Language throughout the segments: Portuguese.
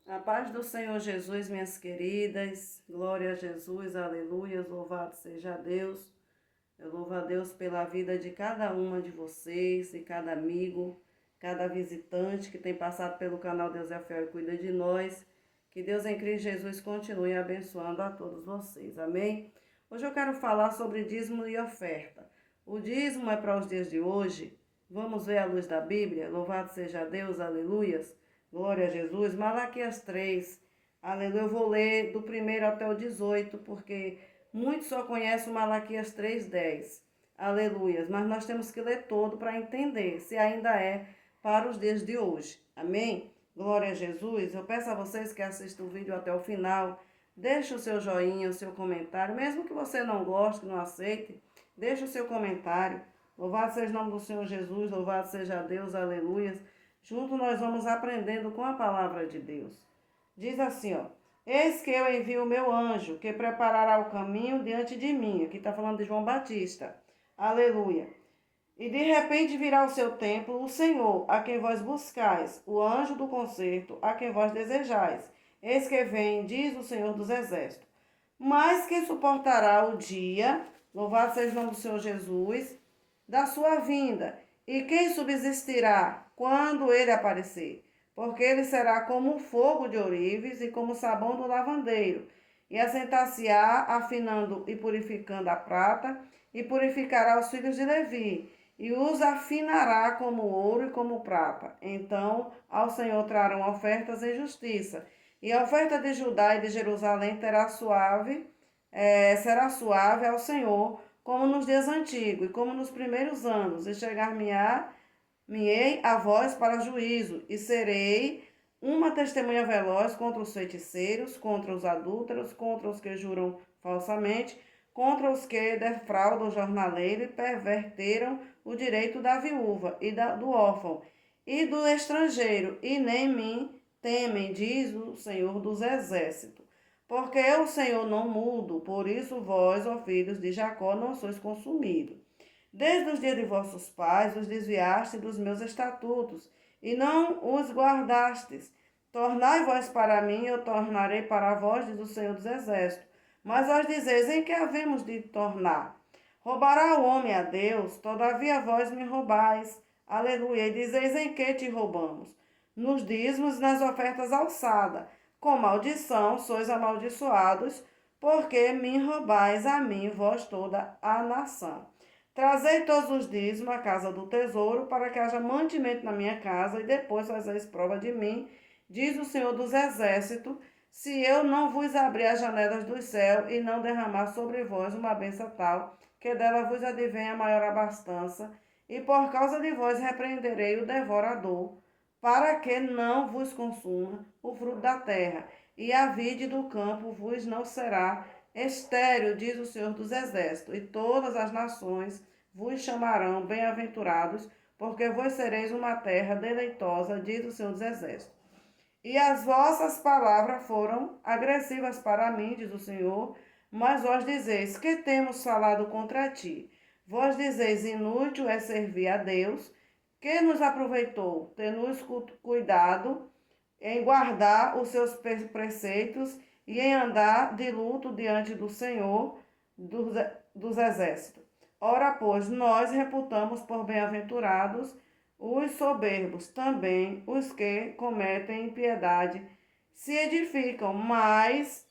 A paz do Senhor Jesus, minhas queridas, glória a Jesus, aleluia, louvado seja Deus. Eu louvo a Deus pela vida de cada uma de vocês e cada amigo, cada visitante que tem passado pelo canal Deus é Fiel e Cuida de Nós. Que Deus em Cristo Jesus continue abençoando a todos vocês, amém? Hoje eu quero falar sobre dízimo e oferta. O dízimo é para os dias de hoje. Vamos ver a luz da Bíblia, louvado seja Deus, aleluias. Glória a Jesus. Malaquias 3. Aleluia. Eu vou ler do 1º até o 18, porque muitos só conhecem o Malaquias 3:10. Aleluia. Mas nós temos que ler todo para entender se ainda é para os dias de hoje. Amém? Glória a Jesus. Eu peço a vocês que assistam o vídeo até o final. Deixe o seu joinha, o seu comentário. Mesmo que você não goste, não aceite, deixe o seu comentário. Louvado seja o nome do Senhor Jesus. Louvado seja Deus. Aleluia. Junto nós vamos aprendendo com a palavra de Deus. Diz assim, ó. Eis que eu envio o meu anjo, que preparará o caminho diante de mim. Aqui está falando de João Batista. Aleluia. E de repente virá ao seu templo o Senhor, a quem vós buscais, o anjo do concerto, a quem vós desejais. Eis que vem, diz o Senhor dos Exércitos. Mas quem suportará o dia, louvado seja o nome do Senhor Jesus, da sua vinda, e quem subsistirá quando ele aparecer? Porque ele será como o fogo de ourives e como o sabão do lavandeiro, e assentar-se-á, afinando e purificando a prata, e purificará os filhos de Levi, e os afinará como ouro e como prata. Então ao Senhor trarão ofertas em justiça, e a oferta de Judá e de Jerusalém será suave ao Senhor, como nos dias antigos e como nos primeiros anos, e chegar-me-ei a vós para juízo, e serei uma testemunha veloz contra os feiticeiros, contra os adúlteros, contra os que juram falsamente, contra os que defraudam o jornaleiro e perverteram o direito da viúva e do órfão e do estrangeiro, e nem mim temem, diz o Senhor dos Exércitos. Porque eu, o Senhor, não mudo, por isso vós, ó filhos de Jacó, não sois consumidos. Desde os dias de vossos pais os desviaste dos meus estatutos, e não os guardastes. Tornai vós para mim, eu tornarei para vós, diz o Senhor dos Exércitos. Mas vós dizeis, em que havemos de tornar? Roubará o homem a Deus? Todavia vós me roubais. Aleluia. E dizeis, em que te roubamos? Nos dízimos e nas ofertas alçadas. Com maldição sois amaldiçoados, porque me roubais a mim, vós toda a nação. Trazei todos os dízimos à casa do tesouro, para que haja mantimento na minha casa, e depois fazeis prova de mim, diz o Senhor dos Exércitos, se eu não vos abrir as janelas do céu e não derramar sobre vós uma bênção tal, que dela vos advenha maior abastança, e por causa de vós repreenderei o devorador, para que não vos consuma o fruto da terra, e a vide do campo vos não será estéril, diz o Senhor dos Exércitos, e todas as nações vos chamarão bem-aventurados, porque vós sereis uma terra deleitosa, diz o Senhor dos Exércitos. E as vossas palavras foram agressivas para mim, diz o Senhor, mas vós dizeis, que temos falado contra ti? Vós dizeis, inútil é servir a Deus, que nos aproveitou, ter-nos cuidado em guardar os seus preceitos e em andar de luto diante do Senhor dos Exércitos. Ora, pois, nós reputamos por bem-aventurados os soberbos, também os que cometem impiedade se edificam, mas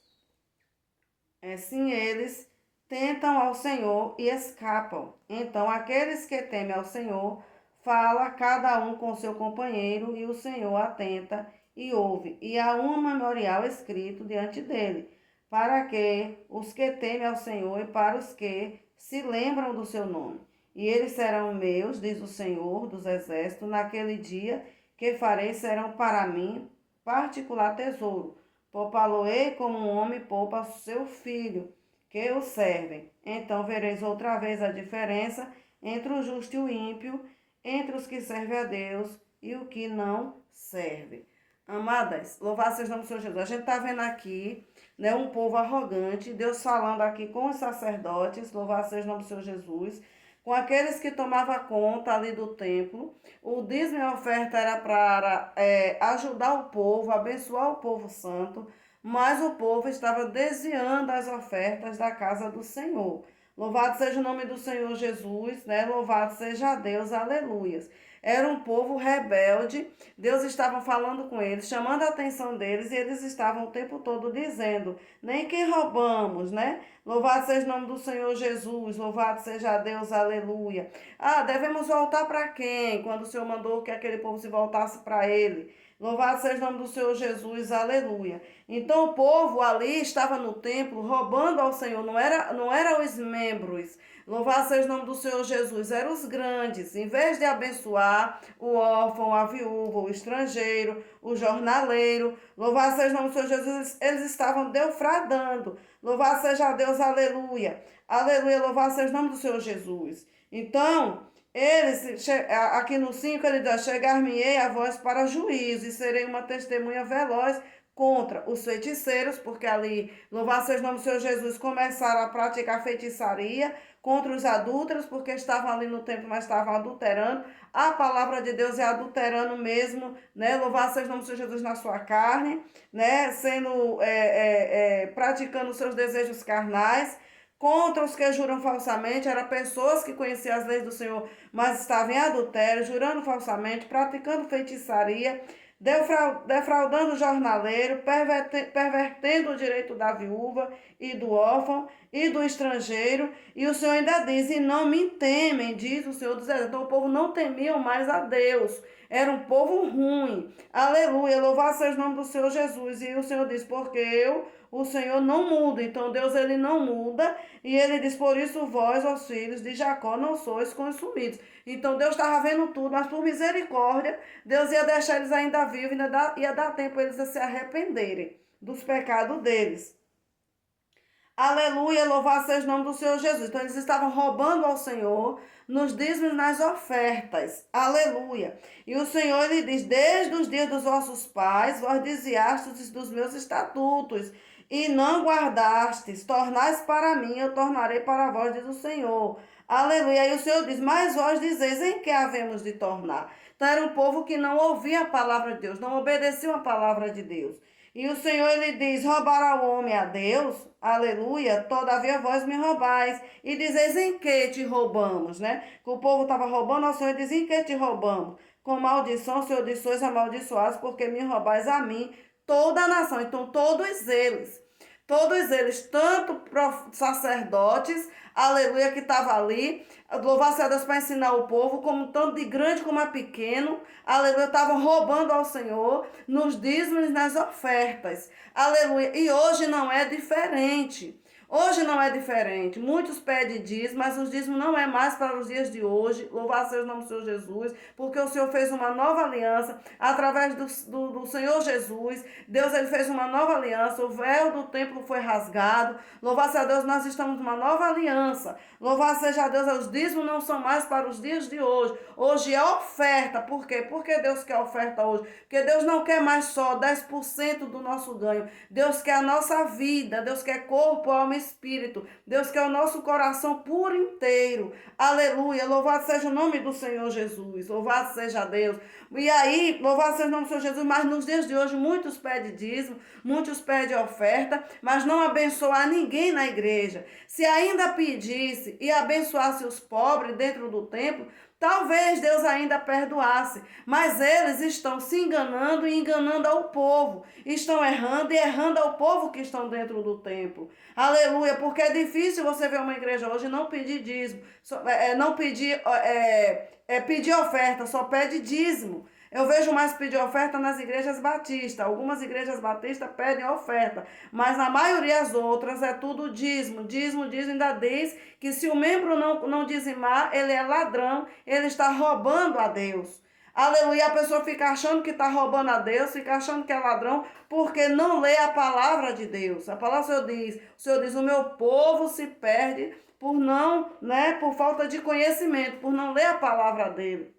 sim eles tentam ao Senhor e escapam. Então aqueles que temem ao Senhor, fala cada um com seu companheiro, e o Senhor atenta e ouve, e há um memorial escrito diante dele, para que os que temem ao Senhor e para os que se lembram do seu nome. E eles serão meus, diz o Senhor dos Exércitos, naquele dia que farei serão para mim particular tesouro. Poupá-lo-ei como um homem poupa seu filho, que o servem. Então vereis outra vez a diferença entre o justo e o ímpio, entre os que servem a Deus e o que não serve. Amadas, louvado seja o nome do Senhor Jesus. A gente está vendo aqui, né, um povo arrogante, Deus falando aqui com os sacerdotes, louvado seja o nome do Senhor Jesus, com aqueles que tomavam conta ali do templo. O dízimo e a oferta era para ajudar o povo, abençoar o povo santo, mas o povo estava desviando as ofertas da casa do Senhor. Louvado seja o nome do Senhor Jesus, né? Louvado seja Deus, aleluias. Era um povo rebelde, Deus estava falando com eles, chamando a atenção deles, e eles estavam o tempo todo dizendo: nem que roubamos, né? Louvado seja o nome do Senhor Jesus, louvado seja Deus, aleluia. Ah, devemos voltar para quem? Quando o Senhor mandou que aquele povo se voltasse para ele. Louvado seja o nome do Senhor Jesus, aleluia. Então o povo ali estava no templo roubando ao Senhor, não era os membros. Louvado seja o nome do Senhor Jesus, eram os grandes. Em vez de abençoar o órfão, a viúva, o estrangeiro, o jornaleiro, louvado seja o nome do Senhor Jesus, eles estavam defraudando. Louvado seja Deus, aleluia. Aleluia, louvado seja o nome do Senhor Jesus. Então, aqui no 5 ele diz: chegar-me-ei a vós para juízo, e serei uma testemunha veloz contra os feiticeiros, porque ali, louvado seja o nome do Senhor Jesus, começaram a praticar feitiçaria contra os adúlteros, porque estavam ali no templo, mas estavam adulterando a palavra de Deus, e adulterando mesmo, né? Louvado seja o nome do Senhor Jesus na sua carne, né? Praticando os seus desejos carnais. Contra os que juram falsamente, eram pessoas que conheciam as leis do Senhor, mas estavam em adultério, jurando falsamente, praticando feitiçaria, defraudando o jornaleiro, pervertendo o direito da viúva e do órfão e do estrangeiro. E o Senhor ainda diz: e não me temem, diz o Senhor dos Exércitos. Então o povo não temia mais a Deus. Era um povo ruim. Aleluia, louvado seja o nome do Senhor Jesus. E o Senhor diz: porque o Senhor não muda. Então Deus, ele não muda. E ele diz: por isso vós, os filhos de Jacó, não sois consumidos. Então Deus estava vendo tudo, mas por misericórdia, Deus ia deixar eles ainda vivos, ia dar tempo a eles a se arrependerem dos pecados deles. Aleluia, louvado seja o nome do Senhor Jesus. Então eles estavam roubando ao Senhor nos dízimos, nas ofertas. Aleluia. E o Senhor, ele diz: desde os dias dos vossos pais, vós desviastes dos meus estatutos e não guardastes. Tornais para mim, eu tornarei para vós, diz o Senhor. Aleluia. E o Senhor diz: mas vós dizeis, em que havemos de tornar? Então era um povo que não ouvia a palavra de Deus, não obedecia a palavra de Deus. E o Senhor, ele diz: roubará o homem a Deus? Aleluia. Todavia vós me roubais. E dizeis: em que te roubamos, né? Que o povo estava roubando ao Senhor, e diz: em que te roubamos? Com maldição, Senhor, diz: sois amaldiçoados, porque me roubais a mim, toda a nação. Então todos eles, tanto sacerdotes, aleluia, que estavam ali, louvar-se a Deus para ensinar o povo, como tanto de grande como a pequeno, aleluia, estavam roubando ao Senhor nos dízimos e nas ofertas, aleluia. E hoje não é diferente. Hoje não é diferente. Muitos pedem dízimo, mas os dízimos não é mais para os dias de hoje. Louvado seja o nome do Senhor Jesus, porque o Senhor fez uma nova aliança através do Senhor Jesus. Deus, ele fez uma nova aliança. O véu do templo foi rasgado. Louvado seja Deus, nós estamos numa nova aliança. Louvado seja Deus, os dízimos não são mais para os dias de hoje. Hoje é oferta. Por quê? Porque Deus quer oferta hoje. Porque Deus não quer mais só 10% do nosso ganho. Deus quer a nossa vida. Deus quer corpo, alma e espírito. Deus quer o nosso coração por inteiro. Aleluia. Louvado seja o nome do Senhor Jesus. Louvado seja Deus. E aí, louvado seja o nome do Senhor Jesus, mas nos dias de hoje muitos pedem dízimo, muitos pedem oferta, mas não abençoar ninguém na igreja. Se ainda pedisse e abençoasse os pobres dentro do templo, talvez Deus ainda perdoasse, mas eles estão se enganando e enganando ao povo. Estão errando e errando ao povo que estão dentro do templo. Aleluia, porque é difícil você ver uma igreja hoje não pedir dízimo, não pedir, pedir oferta, só pede dízimo. Eu vejo mais pedir oferta nas igrejas batistas. Algumas igrejas batistas pedem oferta, mas na maioria das outras é tudo dízimo. Dízimo ainda diz que se o membro não dizimar, ele é ladrão, ele está roubando a Deus. Aleluia, a pessoa fica achando que está roubando a Deus, fica achando que é ladrão, porque não lê a palavra de Deus. A palavra do Senhor diz, o meu povo se perde por não, por falta de conhecimento, por não ler a palavra dele.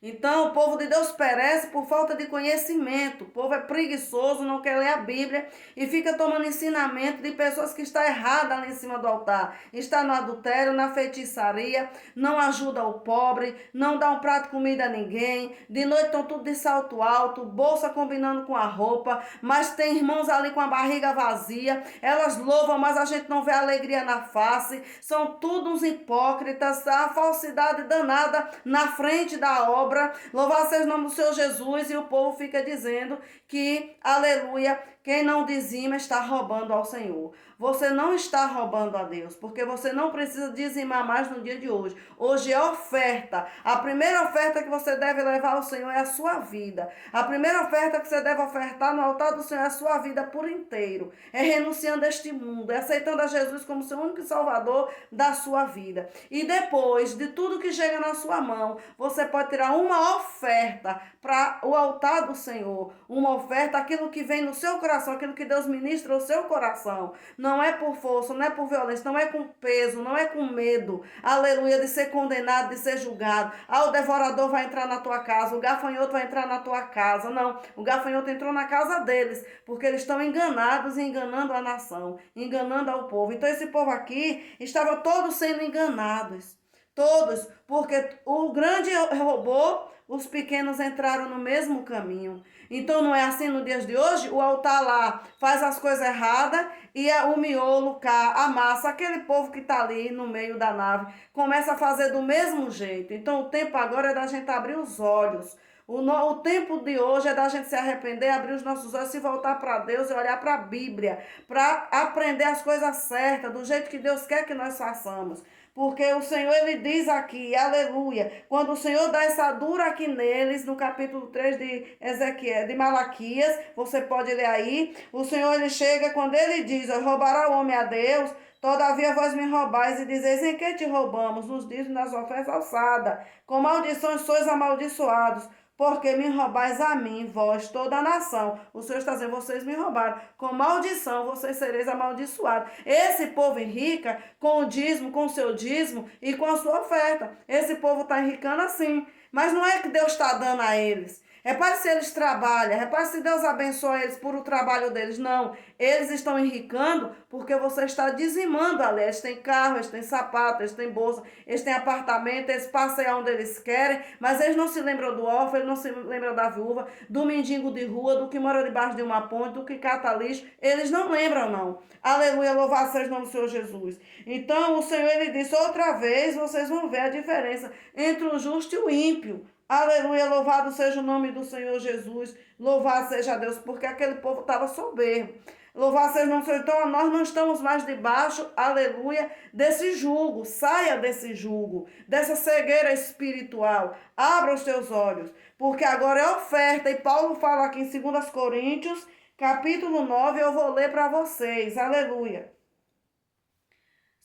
Então, o povo de Deus perece por falta de conhecimento. O povo é preguiçoso, não quer ler a Bíblia e fica tomando ensinamento de pessoas que estão erradas ali em cima do altar. Está no adultério, na feitiçaria, não ajuda o pobre, não dá um prato de comida a ninguém. De noite estão tudo de salto alto, bolsa combinando com a roupa, mas tem irmãos ali com a barriga vazia. Elas louvam, mas a gente não vê alegria na face. São todos uns hipócritas, a falsidade danada na frente da obra. Louvado seja o nome do Senhor Jesus, e o povo fica dizendo que, aleluia, quem não dizima está roubando ao Senhor. Você não está roubando a Deus, porque você não precisa dizimar mais no dia de hoje. Hoje é oferta. A primeira oferta que você deve levar ao Senhor é a sua vida. A primeira oferta que você deve ofertar no altar do Senhor é a sua vida por inteiro. É renunciando a este mundo, é aceitando a Jesus como seu único Salvador da sua vida. E depois de tudo que chega na sua mão, você pode tirar uma oferta para o altar do Senhor. Uma oferta, aquilo que vem no seu coração, aquilo que Deus ministra ao seu coração. Não é por força, não é por violência, não é com peso, não é com medo, aleluia, de ser condenado, de ser julgado. Ah, o devorador vai entrar na tua casa, o gafanhoto vai entrar na tua casa. Não, o gafanhoto entrou na casa deles, porque eles estão enganados e enganando a nação, enganando ao povo. Então esse povo aqui estava todos sendo enganados. Todos, porque o grande roubou, os pequenos entraram no mesmo caminho. Então não é assim no dia de hoje? O altar lá faz as coisas erradas e o miolo cá, a massa, aquele povo que está ali no meio da nave, começa a fazer do mesmo jeito. Então o tempo agora é da gente abrir os olhos. O tempo de hoje é da gente se arrepender, abrir os nossos olhos, se voltar para Deus e olhar para a Bíblia, para aprender as coisas certas, do jeito que Deus quer que nós façamos. Porque o Senhor, ele diz aqui, aleluia, quando o Senhor dá essa dura aqui neles, no capítulo 3 de Ezequiel, de Malaquias, você pode ler aí, o Senhor, ele chega, quando ele diz, roubará o homem a Deus, todavia vós me roubais e dizeis, em que te roubamos? Nos dízimos nas ofertas alçadas, com maldições sois amaldiçoados, porque me roubais a mim, vós, toda a nação. O Senhor está dizendo, vocês me roubaram. Com maldição, vocês sereis amaldiçoados. Esse povo enrica com o dízimo, com o seu dízimo e com a sua oferta. Esse povo está enricando assim. Mas não é que Deus está dando a eles. Repare se eles trabalham, repare se Deus abençoa eles por o trabalho deles. Não, eles estão enricando porque você está dizimando ali. Eles têm carro, eles têm sapato, eles têm bolsa, eles têm apartamento, eles passeiam onde eles querem, mas eles não se lembram do órfão, eles não se lembram da viúva, do mendigo de rua, do que mora debaixo de uma ponte, do que cata lixo. Eles não lembram, não. Aleluia, louvado seja o nome do Senhor Jesus. Então o Senhor, ele disse, outra vez vocês vão ver a diferença entre o justo e o ímpio. Aleluia, louvado seja o nome do Senhor Jesus, louvado seja Deus, porque aquele povo estava soberbo. Louvado seja o nome do Senhor. Então nós não estamos mais debaixo, aleluia, desse jugo. Saia desse jugo, dessa cegueira espiritual. Abra os teus olhos, porque agora é oferta. E Paulo fala aqui em 2 Coríntios, capítulo 9, eu vou ler para vocês, aleluia.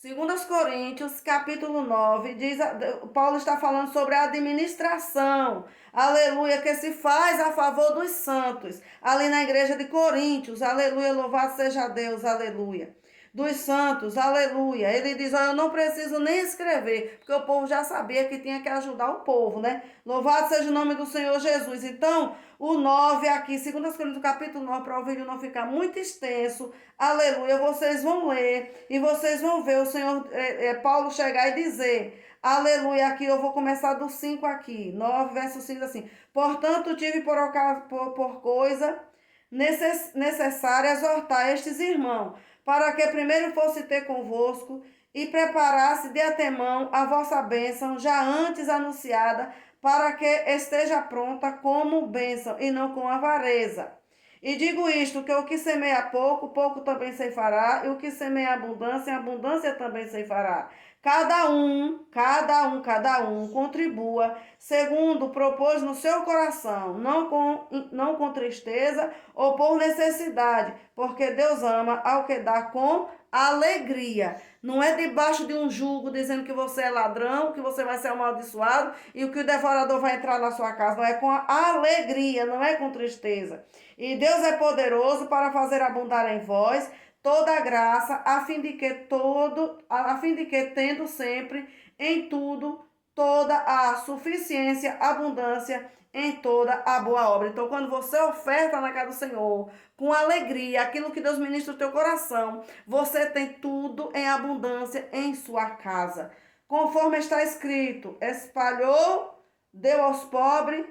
2 Coríntios, capítulo 9, diz, Paulo está falando sobre a administração, aleluia, que se faz a favor dos santos, ali na igreja de Coríntios, aleluia, louvado seja Deus, aleluia. Dos santos, aleluia. Ele diz, eu não preciso nem escrever, porque o povo já sabia que tinha que ajudar o povo, né? Louvado seja o nome do Senhor Jesus. Então, o 9 aqui, 2 Coríntios, capítulo 9, para o vídeo não ficar muito extenso, aleluia, vocês vão ler e vocês vão ver o Senhor Paulo chegar e dizer, aleluia, aqui eu vou começar do 5 aqui, 9 verso 5 assim, portanto tive por coisa necessária exortar estes irmãos, para que primeiro fosse ter convosco e preparasse de antemão a vossa bênção, já antes anunciada, para que esteja pronta como bênção e não com avareza. E digo isto, que o que semeia pouco, pouco também ceifará, e o que semeia abundância, abundância também ceifará. Cada um contribua, segundo propôs no seu coração, não com tristeza ou por necessidade, porque Deus ama ao que dá com alegria. Não é debaixo de um jugo dizendo que você é ladrão, que você vai ser amaldiçoado e que o devorador vai entrar na sua casa. Não é com alegria, não é com tristeza. E Deus é poderoso para fazer abundar em vós toda a graça, a fim de que tendo sempre em tudo toda a suficiência, abundância em toda a boa obra. Então, quando você oferta na casa do Senhor, com alegria, aquilo que Deus ministra no teu coração, você tem tudo em abundância em sua casa. Conforme está escrito, espalhou, deu aos pobres,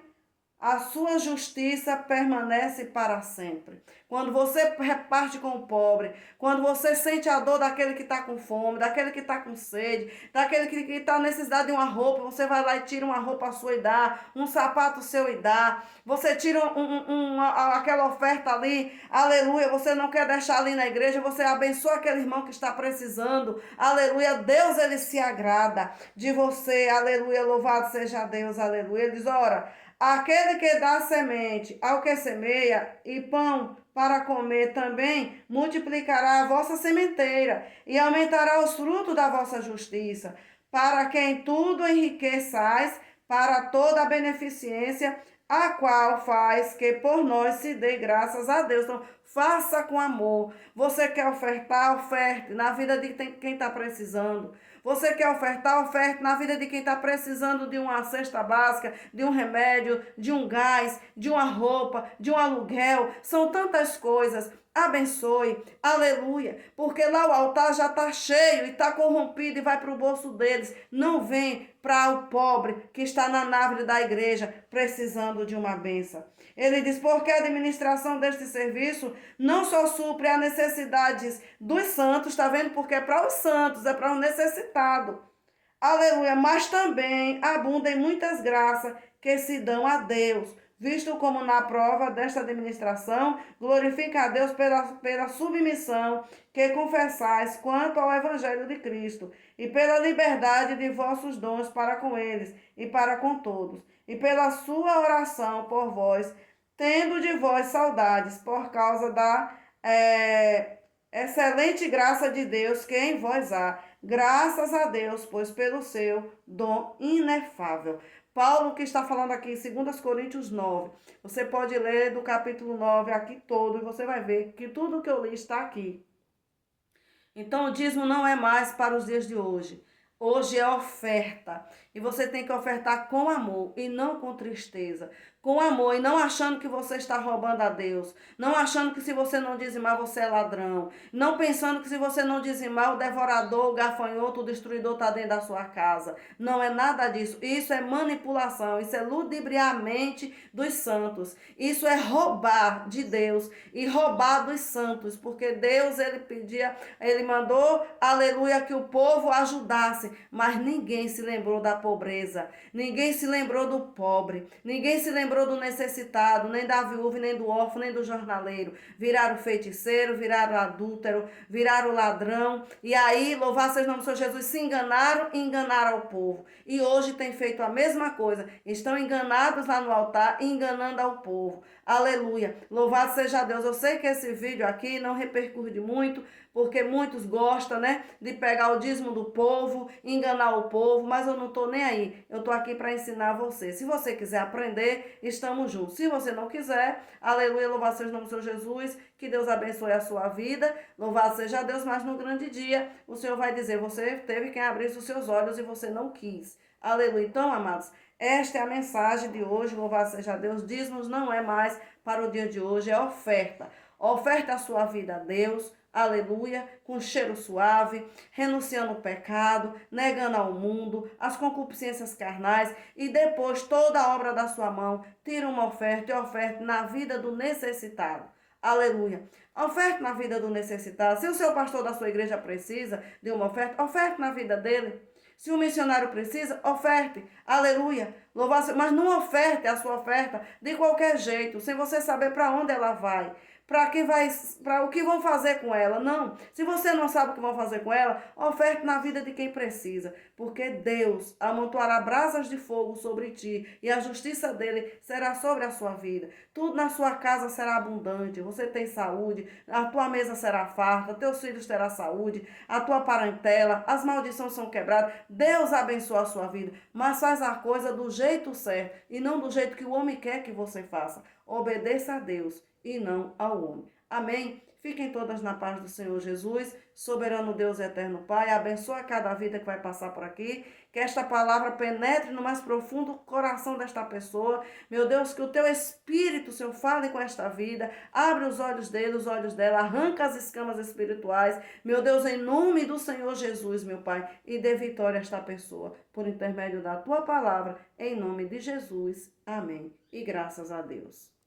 a sua justiça permanece para sempre. Quando você reparte com o pobre, quando você sente a dor daquele que está com fome, daquele que está com sede, daquele que está necessidade de uma roupa, você vai lá e tira uma roupa sua e dá, um sapato seu e dá. Você tira aquela oferta ali, aleluia, você não quer deixar ali na igreja, você abençoa aquele irmão que está precisando, aleluia, Deus ele se agrada de você, aleluia, louvado seja Deus, aleluia. Ele diz, ora, aquele que dá semente ao que semeia e pão para comer também multiplicará a vossa sementeira e aumentará os frutos da vossa justiça, para que em tudo enriqueçais para toda a beneficência, a qual faz que por nós se dê graças a Deus. Então, faça com amor. Você quer ofertar, oferte na vida de quem está precisando. Você quer ofertar, oferte na vida de quem está precisando de uma cesta básica, de um remédio, de um gás, de uma roupa, de um aluguel. São tantas coisas. Abençoe, aleluia, porque lá o altar já está cheio e está corrompido e vai para o bolso deles. Não vem para o pobre que está na nave da igreja precisando de uma benção. Ele diz, porque a administração deste serviço não só supre as necessidades dos santos, está vendo? Porque é para os santos, é para os necessitados. Aleluia, mas também abunda em muitas graças que se dão a Deus. Visto como na prova desta administração, glorifica a Deus pela submissão que confessais quanto ao Evangelho de Cristo, e pela liberdade de vossos dons para com eles e para com todos, e pela sua oração por vós, tendo de vós saudades por causa da excelente graça de Deus que em vós há. Graças a Deus, pois pelo seu dom inefável. Paulo que está falando aqui em 2 Coríntios 9. Você pode ler do capítulo 9 aqui todo e você vai ver que tudo que eu li está aqui. Então o dízimo não é mais para os dias de hoje. Hoje é oferta. E você tem que ofertar com amor e não com tristeza. Com amor e não achando que você está roubando a Deus. Não achando que se você não dizimar você é ladrão. Não pensando que se você não dizimar o devorador, o gafanhoto, o destruidor está dentro da sua casa. Não é nada disso. Isso é manipulação. Isso é ludibriar a mente dos santos. Isso é roubar de Deus e roubar dos santos. Porque Deus, ele mandou, aleluia, que o povo ajudasse. Mas ninguém se lembrou da pobreza. Ninguém se lembrou do pobre. Ninguém se lembrou do necessitado, nem da viúva, nem do órfão, nem do jornaleiro. Viraram feiticeiro, viraram adúltero, viraram ladrão. E aí, louvado seja o nome do Senhor Jesus, se enganaram e enganaram ao povo. E hoje tem feito a mesma coisa. Estão enganados lá no altar e enganando ao povo. Aleluia. Louvado seja Deus. Eu sei que esse vídeo aqui não repercute muito, porque muitos gostam, né, de pegar o dízimo do povo, enganar o povo, mas eu não estou nem aí. Eu estou aqui para ensinar você. Se você quiser aprender, estamos juntos. Se você não quiser, aleluia, louvado seja o nome do Senhor Jesus, que Deus abençoe a sua vida, louvado seja Deus, mas no grande dia o Senhor vai dizer, você teve quem abrisse os seus olhos e você não quis. Aleluia. Então, amados, esta é a mensagem de hoje, louvado seja Deus. Dízimos não é mais para o dia de hoje, é oferta. Oferta a sua vida a Deus, aleluia, com cheiro suave, renunciando ao pecado, negando ao mundo, as concupiscências carnais e depois toda a obra da sua mão, tira uma oferta e oferta na vida do necessitado. Aleluia. Oferte na vida do necessitado. Se o seu pastor da sua igreja precisa de uma oferta, oferte na vida dele. Se um missionário precisa, oferte. Aleluia. Mas não oferte a sua oferta de qualquer jeito, sem você saber para onde ela vai. Para o que vão fazer com ela. Não. Se você não sabe o que vão fazer com ela, oferte na vida de quem precisa. Porque Deus amontoará brasas de fogo sobre ti e a justiça dele será sobre a sua vida. Tudo na sua casa será abundante. Você tem saúde, a tua mesa será farta, teus filhos terão saúde, a tua parentela, as maldições são quebradas. Deus abençoa a sua vida, mas faz a coisa do jeito certo e não do jeito que o homem quer que você faça. Obedeça a Deus e não ao homem. Amém? Fiquem todas na paz do Senhor Jesus, soberano Deus eterno Pai. Abençoa cada vida que vai passar por aqui. Que esta palavra penetre no mais profundo coração desta pessoa. Meu Deus, que o teu Espírito, Senhor, fale com esta vida. Abre os olhos dele, os olhos dela. Arranca as escamas espirituais. Meu Deus, em nome do Senhor Jesus, meu Pai. E dê vitória a esta pessoa. Por intermédio da tua palavra. Em nome de Jesus. Amém. E graças a Deus.